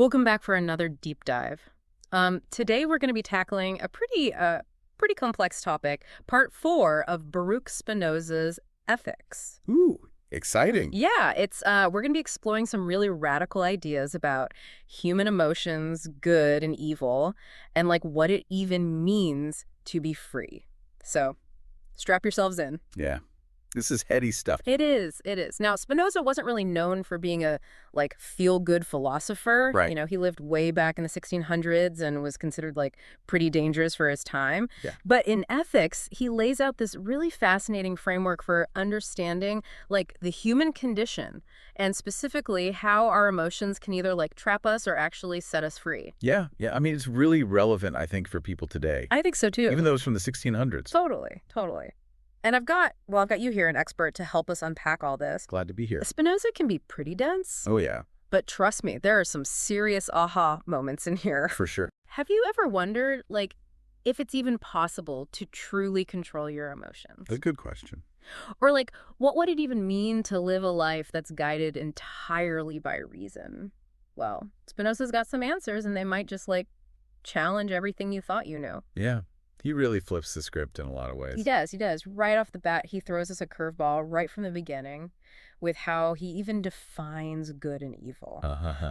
Welcome back for another deep dive. Today we're going to be tackling a pretty complex topic, part 4 of Baruch Spinoza's Ethics. Ooh, exciting. Yeah, it's we're going to be exploring some really radical ideas about human emotions, good and evil, and like what it even means to be free. So, strap yourselves in. Yeah. This is heady stuff. It is. It is. Now, Spinoza wasn't really known for being a, like, feel-good philosopher. Right. You know, he lived way back in the 1600s and was considered, like, pretty dangerous for his time. Yeah. But in Ethics, he lays out this really fascinating framework for understanding, like, the human condition and specifically how our emotions can either, like, trap us or actually set us free. Yeah. I mean, it's really relevant, I think, for people today. I think so, too. Even though it's from the 1600s. Totally. And I've got you here, an expert, to help us unpack all this. Glad to be here. Spinoza can be pretty dense. Oh, yeah. But trust me, there are some serious aha moments in here. For sure. Have you ever wondered, like, if it's even possible to truly control your emotions? A good question. Or, like, what would it even mean to live a life that's guided entirely by reason? Well, Spinoza's got some answers, and they might just, like, challenge everything you thought you knew. Yeah. He really flips the script in a lot of ways. He does. Right off the bat, he throws us a curveball right from the beginning with how he even defines good and evil.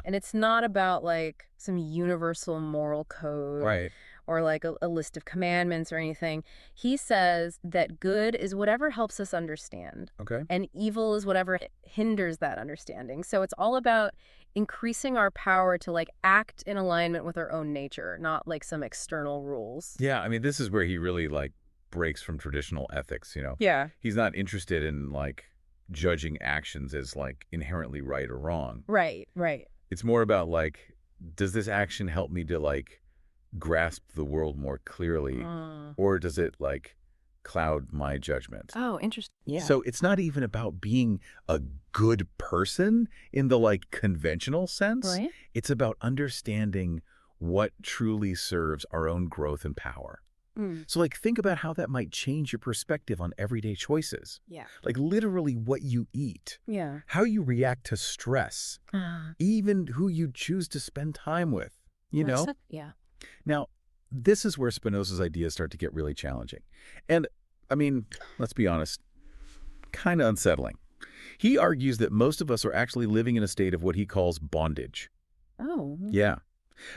And it's not about, like, some universal moral code. Right. Or like a list of commandments or anything. He says that good is whatever helps us understand. Okay. And evil is whatever hinders that understanding. So it's all about increasing our power to, like, act in alignment with our own nature, not like some external rules. Yeah, I mean, this is where he really, like, breaks from traditional ethics, you know? Yeah. He's not interested in, like, judging actions as, like, inherently right or wrong. Right. It's more about, like, does this action help me to, like, grasp the world more clearly, or does it, like, cloud my judgment? Oh, interesting. Yeah. So it's not even about being a good person in the, like, conventional sense. Right. It's about understanding what truly serves our own growth and power. So, like, think about how that might change your perspective on everyday choices. Yeah. Like, literally what you eat, Yeah. how you react to stress, even who you choose to spend time with, you know? Yeah. Now, this is where Spinoza's ideas start to get really challenging. And, I mean, let's be honest, kind of unsettling. He argues that most of us are actually living in a state of what he calls bondage. Oh. Yeah.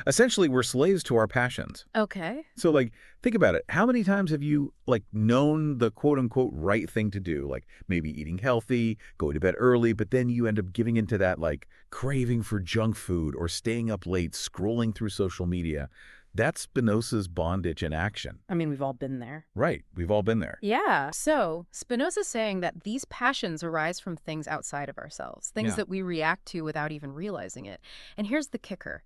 Essentially, we're slaves to our passions. Okay. So, like, think about it. How many times have you, like, known the quote-unquote right thing to do? Like, maybe eating healthy, going to bed early, but then you end up giving into that, like, craving for junk food or staying up late, scrolling through social media. That's Spinoza's bondage in action. I mean, we've all been there. Right. We've all been there. Yeah. So Spinoza's saying that these passions arise from things outside of ourselves, things that we react to without even realizing it. And here's the kicker.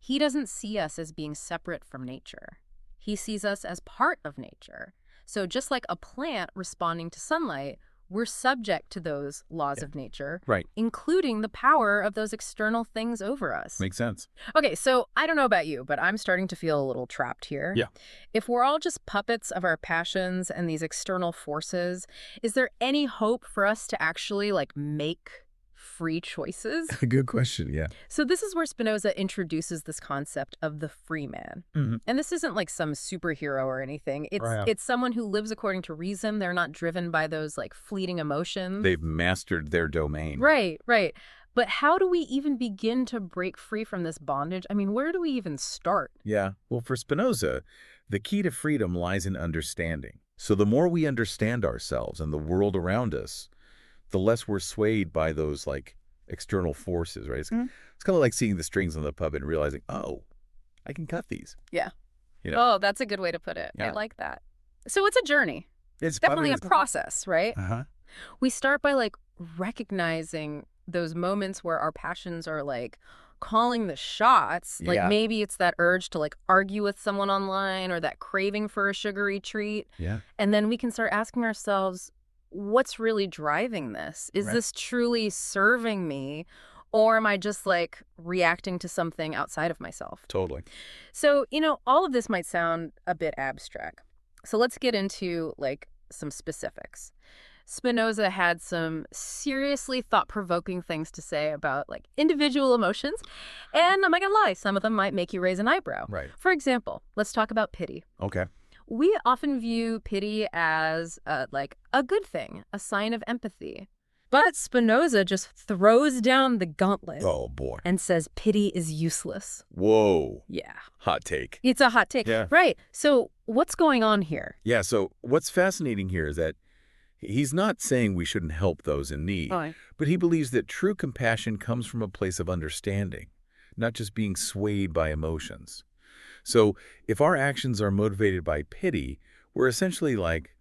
He doesn't see us as being separate from nature. He sees us as part of nature. So just like a plant responding to sunlight, we're subject to those laws of nature, Right. including the power of those external things over us. Makes sense. Okay, so I don't know about you, but I'm starting to feel a little trapped here. Yeah. If we're all just puppets of our passions and these external forces, is there any hope for us to actually, like, make free choices? Good question, yeah. So this is where Spinoza introduces this concept of the free man. And this isn't like some superhero or anything. It's someone who lives according to reason. They're not driven by those, like, fleeting emotions. They've mastered their domain. Right. But how do we even begin to break free from this bondage? I mean, where do we even start? Yeah. Well, for Spinoza, the key to freedom lies in understanding. So the more we understand ourselves and the world around us, the less we're swayed by those, like, external forces, right? It's kind of like seeing the strings on the puppet and realizing, oh, I can cut these. Yeah. You know? Oh, that's a good way to put it. I Yeah. like that. So it's a journey. It's Definitely a process, right? Uh-huh. We start by, like, recognizing those moments where our passions are, like, calling the shots. Like, maybe it's that urge to, like, argue with someone online or that craving for a sugary treat. Yeah. And then we can start asking ourselves, what's really driving this? Is this truly serving me? Or am I just, like, reacting to something outside of myself? Totally. So, you know, all of this might sound a bit abstract. So let's get into, like, some specifics. Spinoza had some seriously thought-provoking things to say about like individual emotions. And I'm not gonna lie, some of them might make you raise an eyebrow. Right. For example, let's talk about pity. Okay. We often view pity as like a good thing, a sign of empathy. But Spinoza just throws down the gauntlet Oh, boy. and says pity is useless. Whoa. Yeah. Hot take. It's a hot take. Yeah. Right. So what's going on here? Yeah, so what's fascinating here is that he's not saying we shouldn't help those in need, but he believes that true compassion comes from a place of understanding, not just being swayed by emotions. So if our actions are motivated by pity, we're essentially like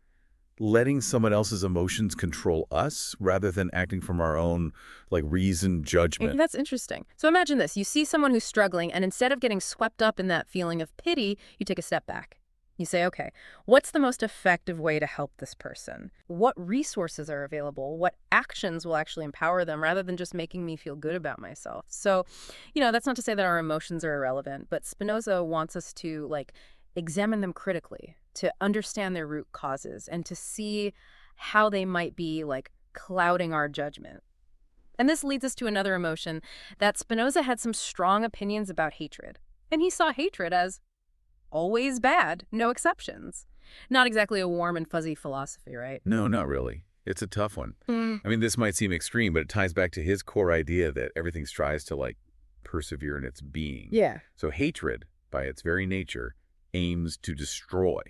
letting someone else's emotions control us rather than acting from our own like reasoned judgment. That's interesting. So imagine this. You see someone who's struggling, and instead of getting swept up in that feeling of pity, you take a step back. You say, okay, what's the most effective way to help this person? What resources are available? What actions will actually empower them rather than just making me feel good about myself? So, that's not to say that our emotions are irrelevant, but Spinoza wants us to like examine them critically, to understand their root causes, and to see how they might be like clouding our judgment. And this leads us to another emotion that Spinoza had some strong opinions about hatred. And he saw hatred as always bad, no exceptions. Not exactly a warm and fuzzy philosophy, right? No, not really. It's a tough one. I mean, this might seem extreme, but it ties back to his core idea that everything strives to like persevere in its being. Yeah. So hatred, by its very nature, aims to destroy.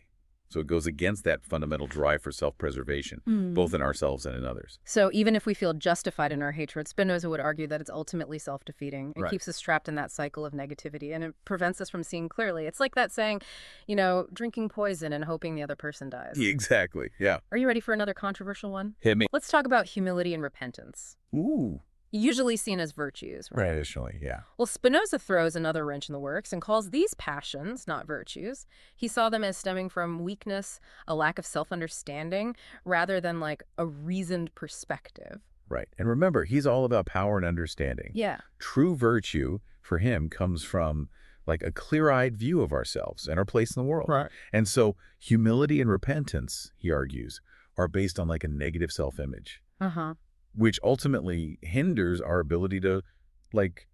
So it goes against that fundamental drive for self-preservation, both in ourselves and in others. So even if we feel justified in our hatred, Spinoza would argue that it's ultimately self-defeating. It keeps us trapped in that cycle of negativity, and it prevents us from seeing clearly. It's like that saying, drinking poison and hoping the other person dies. Exactly, yeah. Are you ready for another controversial one? Hit me. Let's talk about humility and repentance. Ooh. Usually seen as virtues, right? Traditionally, yeah. Well, Spinoza throws another wrench in the works and calls these passions not virtues. He saw them as stemming from weakness, a lack of self-understanding, rather than like a reasoned perspective. Right. And remember, he's all about power and understanding. Yeah. True virtue for him comes from like a clear-eyed view of ourselves and our place in the world. Right. And so humility and repentance, he argues, are based on like a negative self-image. Uh-huh. Which ultimately hinders our ability to, like,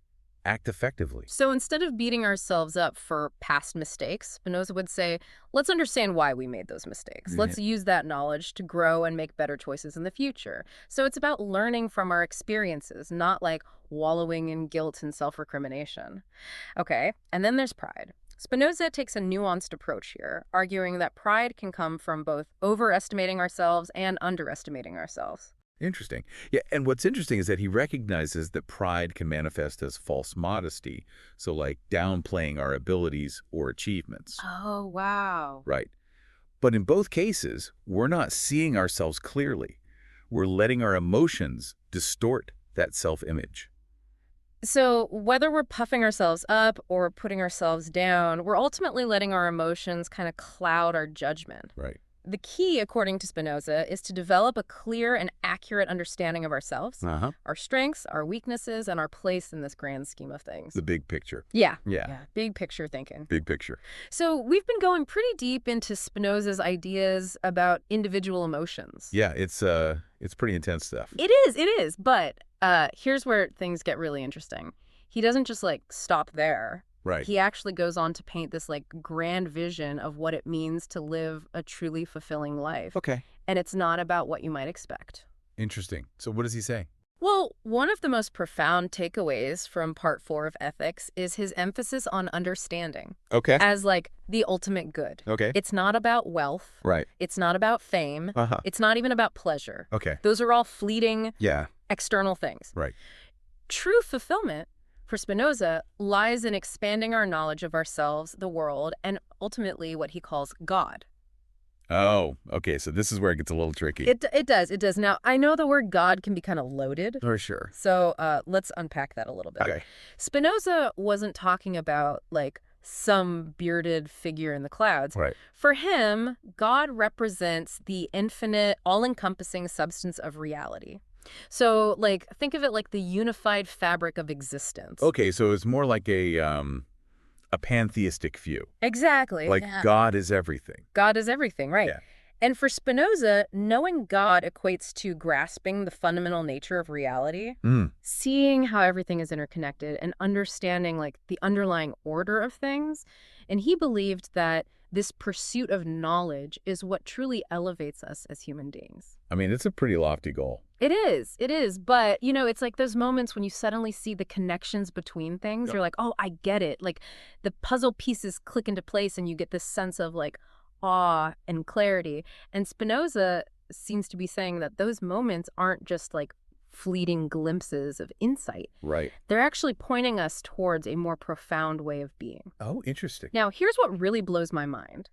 act effectively. So instead of beating ourselves up for past mistakes, Spinoza would say, let's understand why we made those mistakes. Let's use that knowledge to grow and make better choices in the future. So it's about learning from our experiences, not like wallowing in guilt and self-recrimination. Okay, and then there's pride. Spinoza takes a nuanced approach here, arguing that pride can come from both overestimating ourselves and underestimating ourselves. Interesting. Yeah, and what's interesting is that he recognizes that pride can manifest as false modesty, so like downplaying our abilities or achievements. Oh, wow. Right. But in both cases, we're not seeing ourselves clearly. We're letting our emotions distort that self-image. So whether we're puffing ourselves up or putting ourselves down, we're ultimately letting our emotions kind of cloud our judgment. Right. The key, according to Spinoza, is to develop a clear and accurate understanding of ourselves, our strengths, our weaknesses, and our place in this grand scheme of things. The big picture. Yeah. Yeah. Big picture thinking. Big picture. So we've been going pretty deep into Spinoza's ideas about individual emotions. Yeah, it's pretty intense stuff. It is. But here's where things get really interesting. He doesn't just like stop there. Right. He actually goes on to paint this like grand vision of what it means to live a truly fulfilling life. Okay. And it's not about what you might expect. Interesting. So what does he say? Well, one of the most profound takeaways from part 4 of Ethics is his emphasis on understanding. Okay. As like the ultimate good. Okay. It's not about wealth. Right. It's not about fame. It's not even about pleasure. Okay. Those are all fleeting Yeah. external things. Right. True fulfillment for Spinoza lies in expanding our knowledge of ourselves, the world, and ultimately what he calls God. Oh, okay. So this is where it gets a little tricky. It does. Now, I know the word God can be kind of loaded. For sure. So let's unpack that a little bit. Okay. Spinoza wasn't talking about like some bearded figure in the clouds. Right. For him, God represents the infinite, all-encompassing substance of reality. So, like, think of it like the unified fabric of existence. Okay, so it's more like a pantheistic view. Exactly. Like God is everything. God is everything, right? Yeah. And for Spinoza, knowing God equates to grasping the fundamental nature of reality, Mm. seeing how everything is interconnected and understanding like the underlying order of things. And he believed that this pursuit of knowledge is what truly elevates us as human beings. I mean, it's a pretty lofty goal. It is. It is. But, it's like those moments when you suddenly see the connections between things. Yep. You're like, oh, I get it. Like the puzzle pieces click into place and you get this sense of like awe and clarity. And Spinoza seems to be saying that those moments aren't just like fleeting glimpses of insight. Right. They're actually pointing us towards a more profound way of being. Oh, interesting. Now, here's what really blows my mind.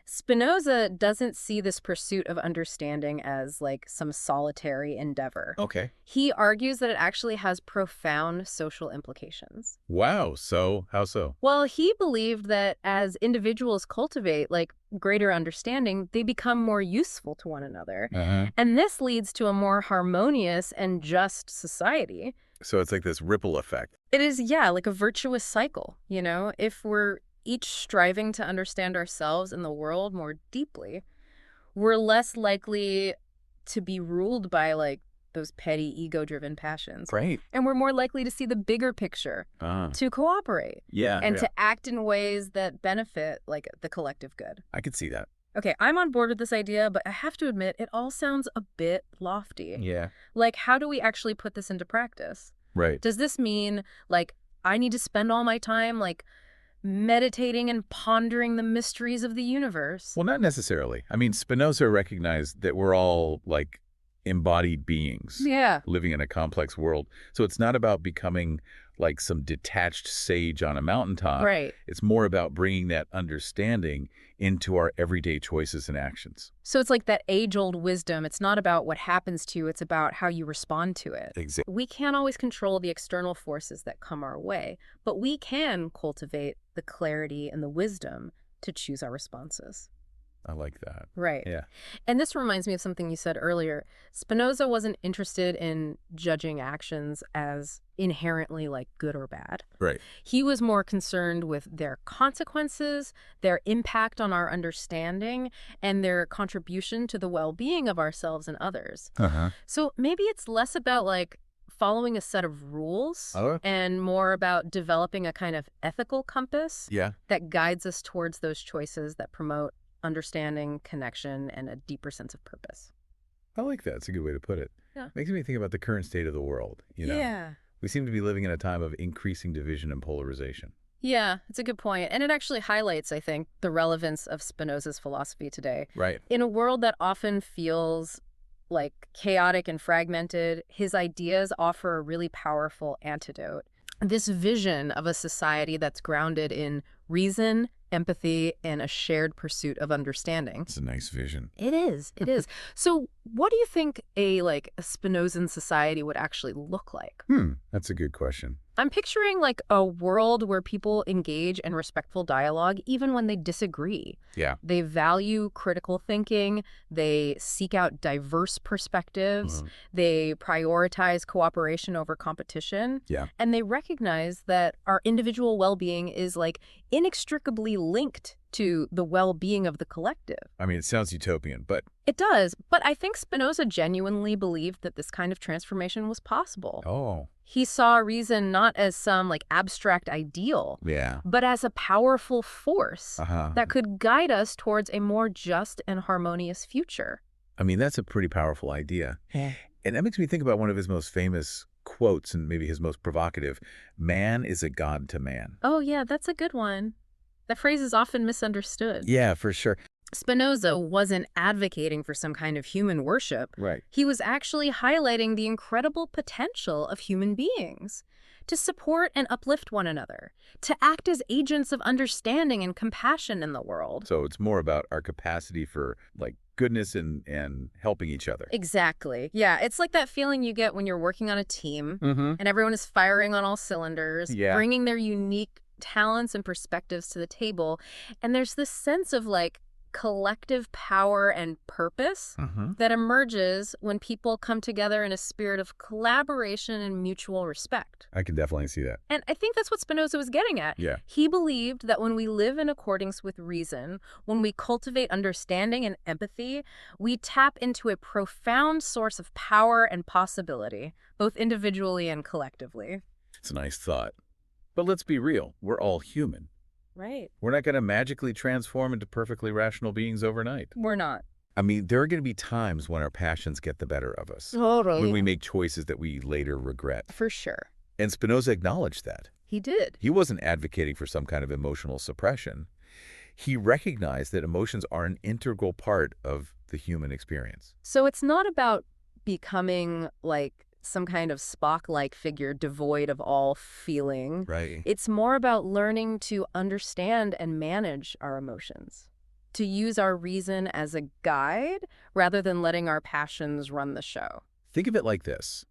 Spinoza doesn't see this pursuit of understanding as like some solitary endeavor. Okay. He argues that it actually has profound social implications. Wow. So, how so? Well, he believed that as individuals cultivate like greater understanding, they become more useful to one another. Uh-huh. And this leads to a more harmonious and just society. So it's like this ripple effect. It is, yeah, like a virtuous cycle, If we're each striving to understand ourselves and the world more deeply, we're less likely to be ruled by like those petty ego-driven passions. Great. And we're more likely to see the bigger picture, to cooperate, Yeah. and to act in ways that benefit like the collective good. I could see that. Okay, I'm on board with this idea, but I have to admit it all sounds a bit lofty. Yeah. Like, how do we actually put this into practice? Right. Does this mean like I need to spend all my time like meditating and pondering the mysteries of the universe? Well, not necessarily. I mean, Spinoza recognized that we're all like embodied beings Yeah. living in a complex world. So it's not about becoming like some detached sage on a mountaintop. Right. It's more about bringing that understanding into our everyday choices and actions. So it's like that age-old wisdom. It's not about what happens to you. It's about how you respond to it. Exactly. We can't always control the external forces that come our way, but we can cultivate the clarity and the wisdom to choose our responses. I like that. Right. Yeah. And this reminds me of something you said earlier. Spinoza wasn't interested in judging actions as inherently like good or bad. Right. He was more concerned with their consequences, their impact on our understanding, and their contribution to the well-being of ourselves and others. Uh-huh. So maybe it's less about like following a set of rules and more about developing a kind of ethical compass that guides us towards those choices that promote understanding, connection, and a deeper sense of purpose. I like that. It's a good way to put it. Yeah. Makes me think about the current state of the world. Yeah. We seem to be living in a time of increasing division and polarization. Yeah, it's a good point. And it actually highlights, I think, the relevance of Spinoza's philosophy today. Right. In a world that often feels like chaotic and fragmented, his ideas offer a really powerful antidote. This vision of a society that's grounded in reason, empathy, and a shared pursuit of understanding. It's a nice vision. It is. It is. So what do you think a Spinozan society would actually look like? That's a good question. I'm picturing like a world where people engage in respectful dialogue even when they disagree. Yeah. They value critical thinking. They seek out diverse perspectives. They prioritize cooperation over competition. Yeah. And they recognize that our individual well-being is like inextricably linked to the well-being of the collective. I mean, it sounds utopian, but... It does, but I think Spinoza genuinely believed that this kind of transformation was possible. Oh. He saw reason not as some like abstract ideal, but as a powerful force that could guide us towards a more just and harmonious future. I mean, that's a pretty powerful idea. And that makes me think about one of his most famous quotes and maybe his most provocative, "Man is a god to man." Oh, yeah, that's a good one. That phrase is often misunderstood. Yeah, for sure. Spinoza wasn't advocating for some kind of human worship. Right. He was actually highlighting the incredible potential of human beings to support and uplift one another, to act as agents of understanding and compassion in the world. So it's more about our capacity for like goodness and helping each other. Exactly. Yeah, it's like that feeling you get when you're working on a team and everyone is firing on all cylinders, bringing their unique talents and perspectives to the table. And there's this sense of like collective power and purpose that emerges when people come together in a spirit of collaboration and mutual respect. I can definitely see that. And I think that's what Spinoza was getting at. Yeah. He believed that when we live in accordance with reason, when we cultivate understanding and empathy, we tap into a profound source of power and possibility, both individually and collectively. It's a nice thought. But let's be real. We're all human. Right. We're not going to magically transform into perfectly rational beings overnight. We're not. I mean, there are going to be times when our passions get the better of us. Totally. When we make choices that we later regret. For sure. And Spinoza acknowledged that. He did. He wasn't advocating for some kind of emotional suppression. He recognized that emotions are an integral part of the human experience. So it's not about becoming like some kind of Spock-like figure devoid of all feeling. Right. It's more about learning to understand and manage our emotions, to use our reason as a guide rather than letting our passions run the show. Think of it like this.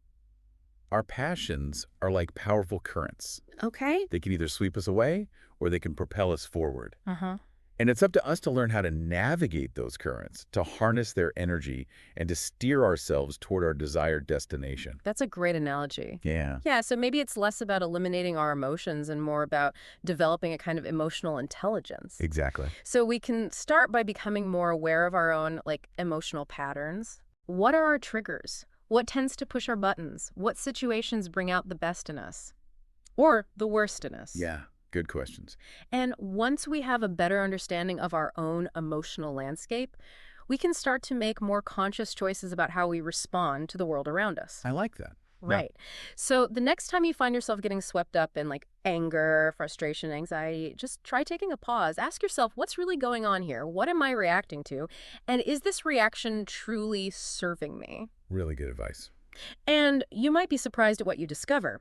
Our passions are like powerful currents. Okay. They can either sweep us away or they can propel us forward. Uh-huh. And it's up to us to learn how to navigate those currents, to harness their energy, and to steer ourselves toward our desired destination. That's a great analogy. Yeah. Yeah, so maybe it's less about eliminating our emotions and more about developing a kind of emotional intelligence. Exactly. So we can start by becoming more aware of our own, emotional patterns. What are our triggers? What tends to push our buttons? What situations bring out the best in us? Or the worst in us? Yeah. Good questions. And once we have a better understanding of our own emotional landscape, we can start to make more conscious choices about how we respond to the world around us. I like that. Right. So the next time you find yourself getting swept up in anger, frustration, anxiety, just try taking a pause. Ask yourself, what's really going on here? What am I reacting to? And is this reaction truly serving me? Really good advice. And you might be surprised at what you discover.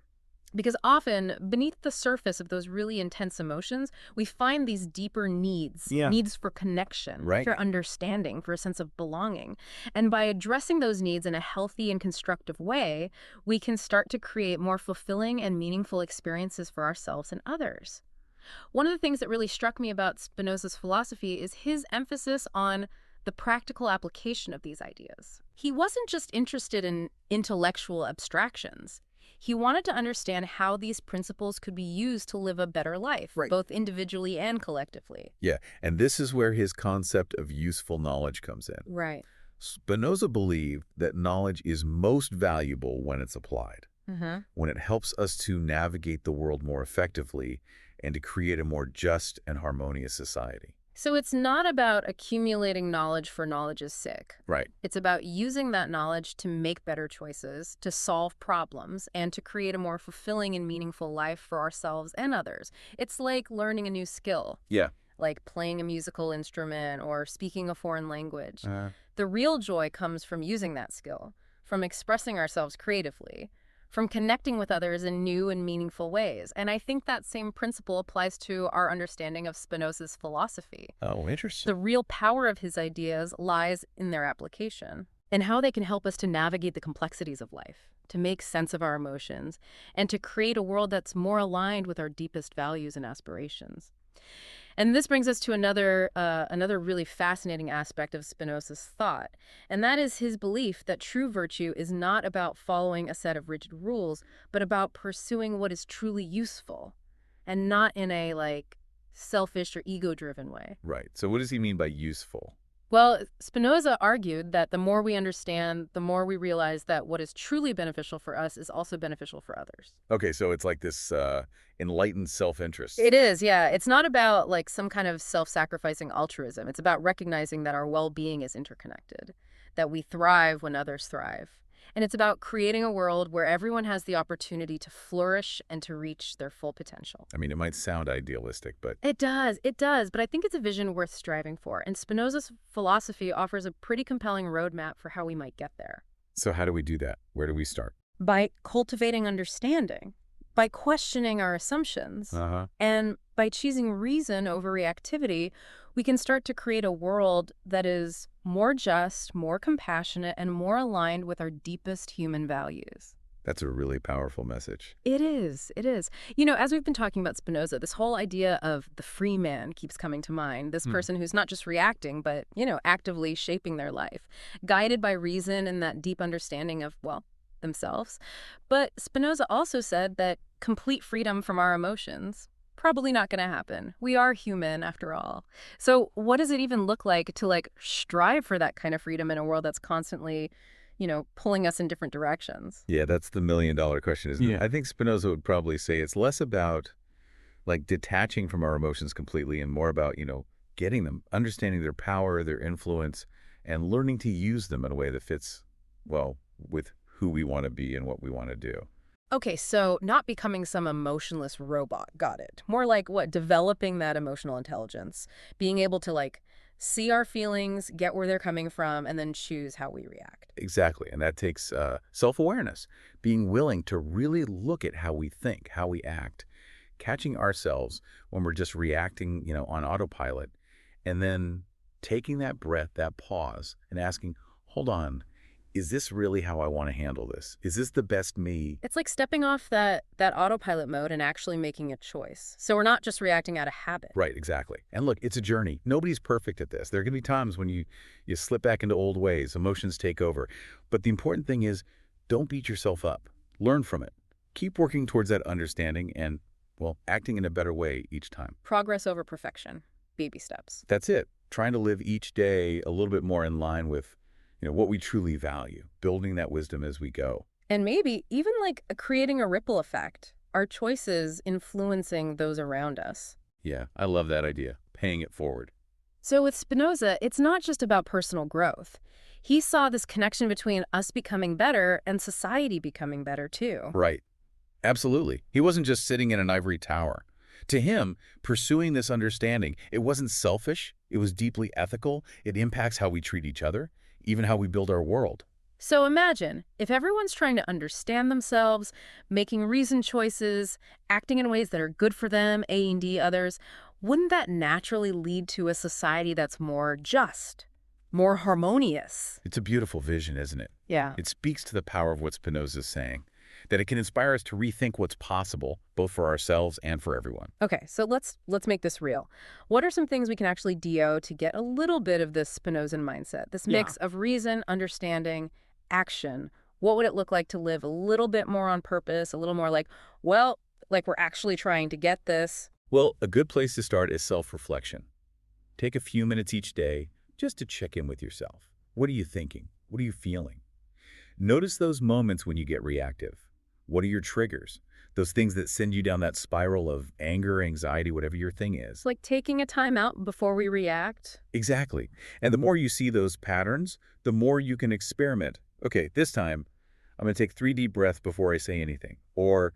Because often, beneath the surface of those really intense emotions, we find these deeper needs. Yeah. Needs for connection, Right. for understanding, for a sense of belonging. And by addressing those needs in a healthy and constructive way, we can start to create more fulfilling and meaningful experiences for ourselves and others. One of the things that really struck me about Spinoza's philosophy is his emphasis on the practical application of these ideas. He wasn't just interested in intellectual abstractions. He wanted to understand how these principles could be used to live a better life, Right. both individually and collectively. Yeah, and this is where his concept of useful knowledge comes in. Right. Spinoza believed that knowledge is most valuable when it's applied, Mm-hmm. when it helps us to navigate the world more effectively and to create a more just and harmonious society. So it's not about accumulating knowledge for knowledge's sake. Right. It's about using that knowledge to make better choices, to solve problems, and to create a more fulfilling and meaningful life for ourselves and others. It's like learning a new skill, Yeah. like playing a musical instrument or speaking a foreign language. The real joy comes from using that skill, from expressing ourselves creatively, from connecting with others in new and meaningful ways. And I think that same principle applies to our understanding of Spinoza's philosophy. Oh, interesting. The real power of his ideas lies in their application and how they can help us to navigate the complexities of life, to make sense of our emotions, and to create a world that's more aligned with our deepest values and aspirations. And this brings us to another really fascinating aspect of Spinoza's thought, and that is his belief that true virtue is not about following a set of rigid rules, but about pursuing what is truly useful, and not in a selfish or ego-driven way. Right. So what does he mean by useful? Well, Spinoza argued that the more we understand, the more we realize that what is truly beneficial for us is also beneficial for others. Okay, so it's like this enlightened self-interest. It is, yeah. It's not about some kind of self-sacrificing altruism. It's about recognizing that our well-being is interconnected, that we thrive when others thrive. And it's about creating a world where everyone has the opportunity to flourish and to reach their full potential. I mean, it might sound idealistic, but It does, but I think it's a vision worth striving for. And Spinoza's philosophy offers a pretty compelling roadmap for how we might get there. so how do we do that? Where do we start? By cultivating understanding, by questioning our assumptions, and by choosing reason over reactivity, we can start to create a world that is more just, more compassionate, and more aligned with our deepest human values. That's a really powerful message. It is. It is. As we've been talking about Spinoza, this whole idea of the free man keeps coming to mind. This Hmm. person who's not just reacting, but, actively shaping their life, guided by reason and that deep understanding of, well, themselves. But Spinoza also said that complete freedom from our emotions, probably not going to happen. We are human after all. So what does it even look like to strive for that kind of freedom in a world that's constantly, pulling us in different directions? Yeah, that's the million-dollar question, isn't it? Yeah. I think Spinoza would probably say it's less about like detaching from our emotions completely and more about, getting them, understanding their power, their influence, and learning to use them in a way that fits, well, with who we want to be and what we want to do. Okay, so not becoming some emotionless robot. Got it. More like what? Developing that emotional intelligence, being able to see our feelings, get where they're coming from, and then choose how we react. Exactly. And that takes self-awareness, being willing to really look at how we think, how we act, catching ourselves when we're just reacting, on autopilot, and then taking that breath, that pause, and asking, hold on, is this really how I want to handle this? Is this the best me? It's like stepping off that autopilot mode and actually making a choice. So we're not just reacting out of habit. Right, exactly. And look, it's a journey. Nobody's perfect at this. There are going to be times when you slip back into old ways, emotions take over. But the important thing is, don't beat yourself up. Learn from it. Keep working towards that understanding and, well, acting in a better way each time. Progress over perfection. Baby steps. That's it. Trying to live each day a little bit more in line with, what we truly value, building that wisdom as we go. And maybe even creating a ripple effect. Our choices influencing those around us. Yeah, I love that idea. Paying it forward. So with Spinoza, it's not just about personal growth. He saw this connection between us becoming better and society becoming better too. Right. Absolutely. He wasn't just sitting in an ivory tower. To him, pursuing this understanding, it wasn't selfish. It was deeply ethical. It impacts how we treat each other, even how we build our world. So imagine if everyone's trying to understand themselves, making reasoned choices, acting in ways that are good for them, A&D others, wouldn't that naturally lead to a society that's more just, more harmonious? It's a beautiful vision, isn't it? Yeah. It speaks to the power of what Spinoza's saying, that it can inspire us to rethink what's possible, both for ourselves and for everyone. Okay, so let's make this real. What are some things we can actually do to get a little bit of this Spinozan mindset, this mix of reason, understanding, action? What would it look like to live a little bit more on purpose, a little more like we're actually trying to get this? Well, a good place to start is self-reflection. Take a few minutes each day just to check in with yourself. What are you thinking? What are you feeling? Notice those moments when you get reactive. What are your triggers? Those things that send you down that spiral of anger, anxiety, whatever your thing is. It's like taking a time out before we react. Exactly. And the more you see those patterns, the more you can experiment. Okay, this time, I'm going to take 3 deep breaths before I say anything. Or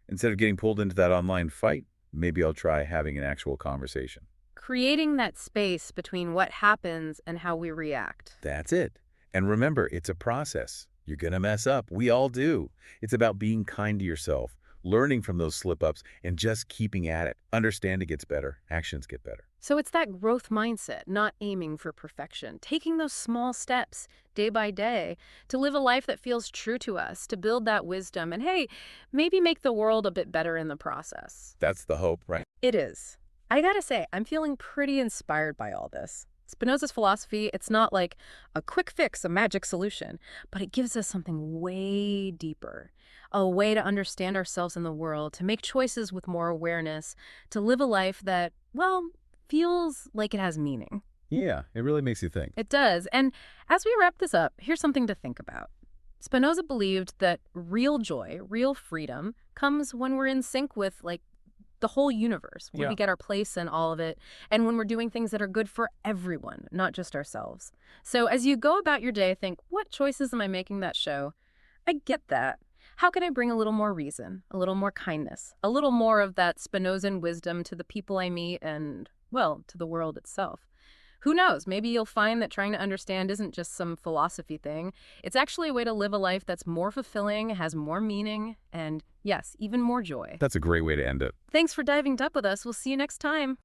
instead of getting pulled into that online fight, maybe I'll try having an actual conversation. Creating that space between what happens and how we react. That's it. And remember, it's a process. You're going to mess up. We all do. It's about being kind to yourself, learning from those slip-ups, and just keeping at it. Understanding gets better. Actions get better. So it's that growth mindset, not aiming for perfection, taking those small steps day by day to live a life that feels true to us, to build that wisdom, and hey, maybe make the world a bit better in the process. That's the hope, right? It is. I gotta say, I'm feeling pretty inspired by all this. Spinoza's philosophy, it's not like a quick fix, a magic solution, but it gives us something way deeper, a way to understand ourselves in the world, to make choices with more awareness, to live a life that, well, feels like it has meaning. Yeah, it really makes you think. It does. And as we wrap this up, here's something to think about. Spinoza believed that real joy, real freedom, comes when we're in sync with, the whole universe, when we get our place in all of it, and when we're doing things that are good for everyone, not just ourselves. So as you go about your day, think, what choices am I making that show? I get that. How can I bring a little more reason, a little more kindness, a little more of that Spinozan wisdom to the people I meet and, well, to the world itself? Who knows? Maybe you'll find that trying to understand isn't just some philosophy thing. It's actually a way to live a life that's more fulfilling, has more meaning, and yes, even more joy. That's a great way to end it. Thanks for diving up with us. We'll see you next time.